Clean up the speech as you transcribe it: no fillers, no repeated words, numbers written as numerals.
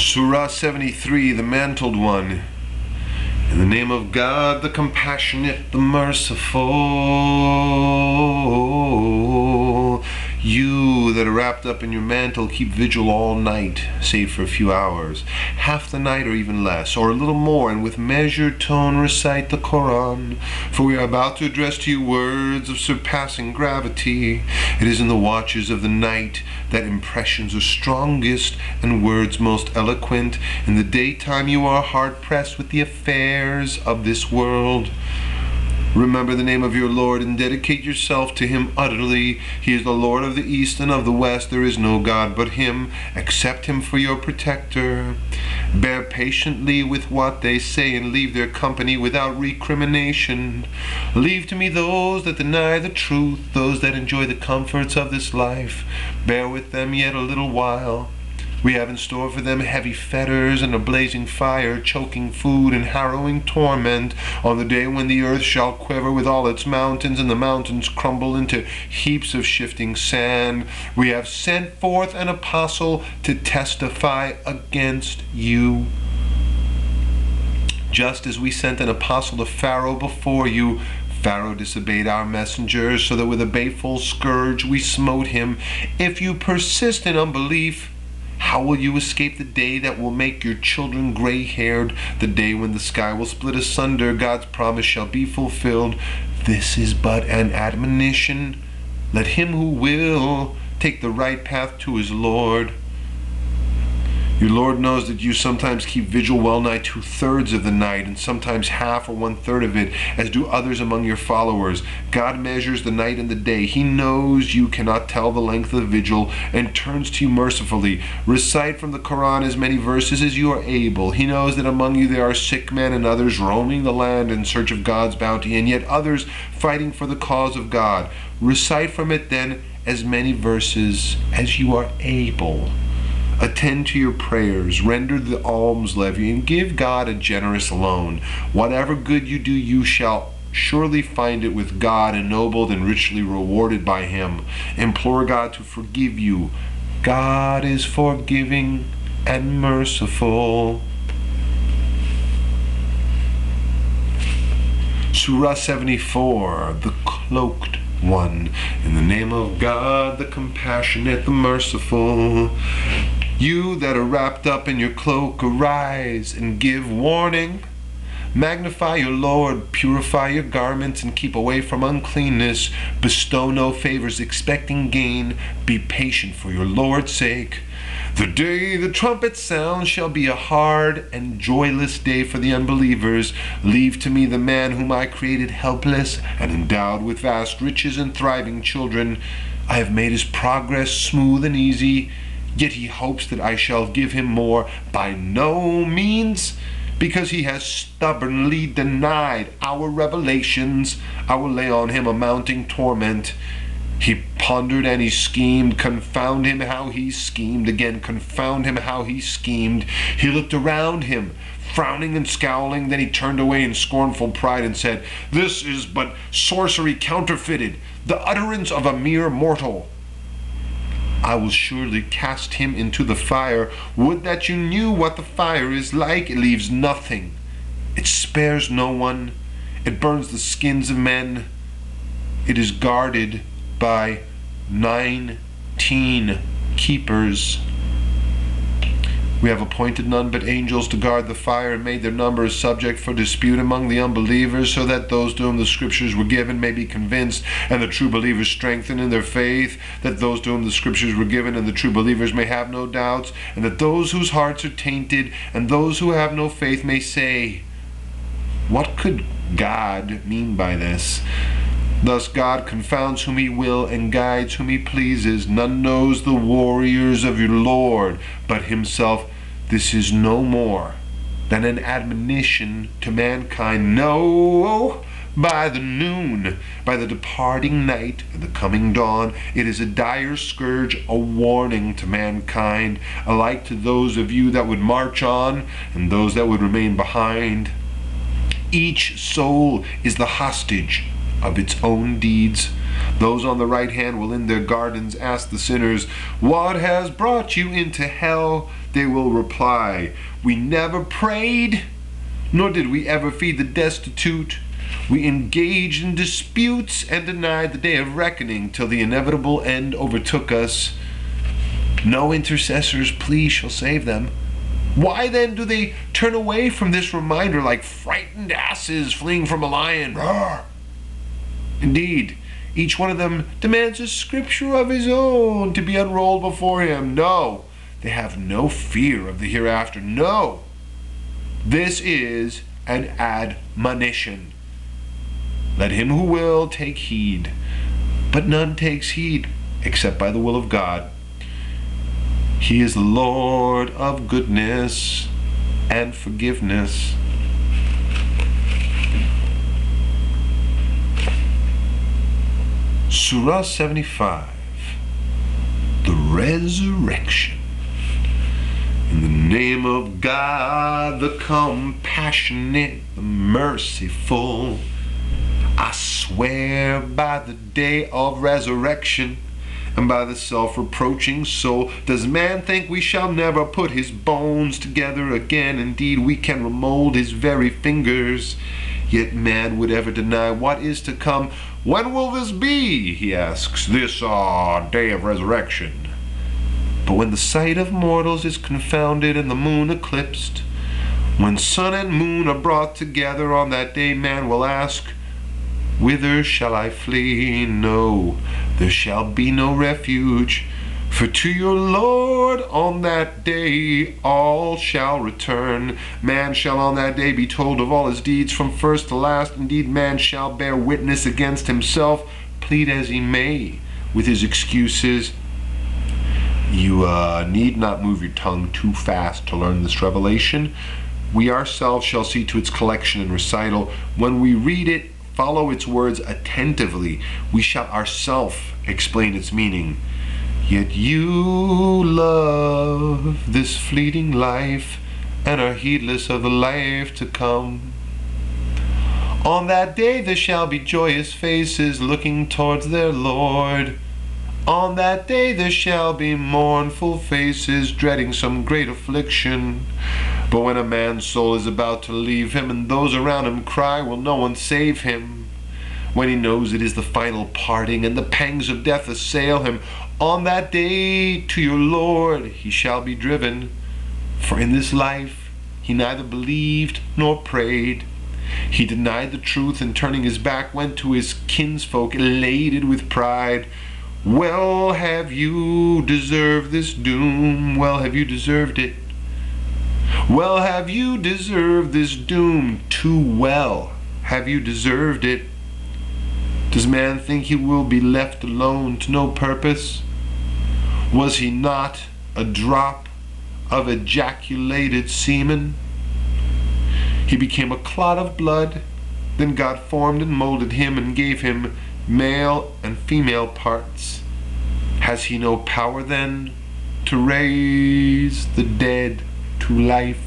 Surah 73, the Mantled One. In the name of God, the Compassionate, the Merciful. You that are wrapped up in your mantle, keep vigil all night, save for a few hours, half the night or even less, or a little more, and with measured tone recite the Koran. For we are about to address to you words of surpassing gravity. It is in the watches of the night that impressions are strongest and words most eloquent. In the daytime you are hard-pressed with the affairs of this world. Remember the name of your Lord and dedicate yourself to Him utterly. He is the Lord of the East and of the West. There is no God but Him. Accept Him for your protector. Bear patiently with what they say and leave their company without recrimination. Leave to me those that deny the truth, those that enjoy the comforts of this life. Bear with them yet a little while. We have in store for them heavy fetters and a blazing fire, choking food and harrowing torment, on the day when the earth shall quiver with all its mountains and the mountains crumble into heaps of shifting sand. We have sent forth an apostle to testify against you. Just as we sent an apostle to Pharaoh before you, Pharaoh disobeyed our messengers, so that with a baleful scourge we smote him. If you persist in unbelief, how will you escape the day that will make your children gray-haired, the day when the sky will split asunder, God's promise shall be fulfilled? This is but an admonition. Let him who will take the right path to his Lord. Your Lord knows that you sometimes keep vigil well nigh 2/3 of the night, and sometimes half or 1/3 of it, as do others among your followers. God measures the night and the day. He knows you cannot tell the length of the vigil, and turns to you mercifully. Recite from the Quran as many verses as you are able. He knows that among you there are sick men and others roaming the land in search of God's bounty, and yet others fighting for the cause of God. Recite from it then as many verses as you are able. Attend to your prayers, render the alms levy, and give God a generous loan. Whatever good you do, you shall surely find it with God, ennobled and richly rewarded by Him. Implore God to forgive you. God is forgiving and merciful. Surah 74, the Cloaked One. In the name of God, the Compassionate, the Merciful. You that are wrapped up in your cloak, arise and give warning. Magnify your Lord, purify your garments, and keep away from uncleanness. Bestow no favors, expecting gain. Be patient for your Lord's sake. The day the trumpet sounds shall be a hard and joyless day for the unbelievers. Leave to me the man whom I created helpless and endowed with vast riches and thriving children. I have made his progress smooth and easy. Yet he hopes that I shall give him more. By no means, because he has stubbornly denied our revelations, I will lay on him a mounting torment. He pondered and he schemed. Confound him how he schemed. Again, confound him how he schemed. He looked around him, frowning and scowling. Then he turned away in scornful pride and said, "This is but sorcery counterfeited, the utterance of a mere mortal. I will surely cast him into the fire. Would that you knew what the fire is like. It leaves nothing. It spares no one. It burns the skins of men. It is guarded by 19 keepers. We have appointed none but angels to guard the fire, and made their number a subject for dispute among the unbelievers, so that those to whom the scriptures were given may be convinced, and the true believers strengthened in their faith, that those to whom the scriptures were given and the true believers may have no doubts, and that those whose hearts are tainted and those who have no faith may say, what could God mean by this? Thus God confounds whom he will and guides whom he pleases. None knows the warriors of your Lord but himself. This is no more than an admonition to mankind. No, by the noon, by the departing night and the coming dawn, it is a dire scourge, a warning to mankind, alike to those of you that would march on and those that would remain behind. Each soul is the hostage of its own deeds. Those on the right hand will in their gardens ask the sinners, "What has brought you into hell?" They will reply, "We never prayed, nor did we ever feed the destitute. We engaged in disputes and denied the day of reckoning till the inevitable end overtook us. No intercessor's plea shall save them. Why then do they turn away from this reminder like frightened asses fleeing from a lion? Roar! Indeed, each one of them demands a scripture of his own to be unrolled before him. No, they have no fear of the hereafter. No, this is an admonition. Let him who will take heed, but none takes heed except by the will of God. He is Lord of goodness and forgiveness. Surah 75, the resurrection. In the name of God, the compassionate, the merciful, I swear by the day of resurrection and by the self-reproaching soul. Does man think we shall never put his bones together again? Indeed, we can remold his very fingers. Yet man would ever deny what is to come. When will this be? He asks. This day of resurrection. But when the sight of mortals is confounded and the moon eclipsed, when sun and moon are brought together, on that day man will ask, whither shall I flee? No, there shall be no refuge. For to your Lord on that day all shall return. Man shall on that day be told of all his deeds from first to last. Indeed, man shall bear witness against himself, plead as he may with his excuses. You need not move your tongue too fast to learn this revelation. We ourselves shall see to its collection and recital. When we read it, follow its words attentively. We shall ourselves explain its meaning. Yet you love this fleeting life and are heedless of the life to come. On that day there shall be joyous faces looking towards their Lord. On that day there shall be mournful faces dreading some great affliction. But when a man's soul is about to leave him and those around him cry, will no one save him? When he knows it is the final parting and the pangs of death assail him, on that day to your Lord he shall be driven. For in this life he neither believed nor prayed. He denied the truth and turning his back went to his kinsfolk elated with pride. Well have you deserved this doom, well have you deserved it. Well have you deserved this doom, too well have you deserved it. Does man think he will be left alone to no purpose? Was he not a drop of ejaculated semen? He became a clot of blood, then God formed and molded him and gave him male and female parts. Has he no power then to raise the dead to life?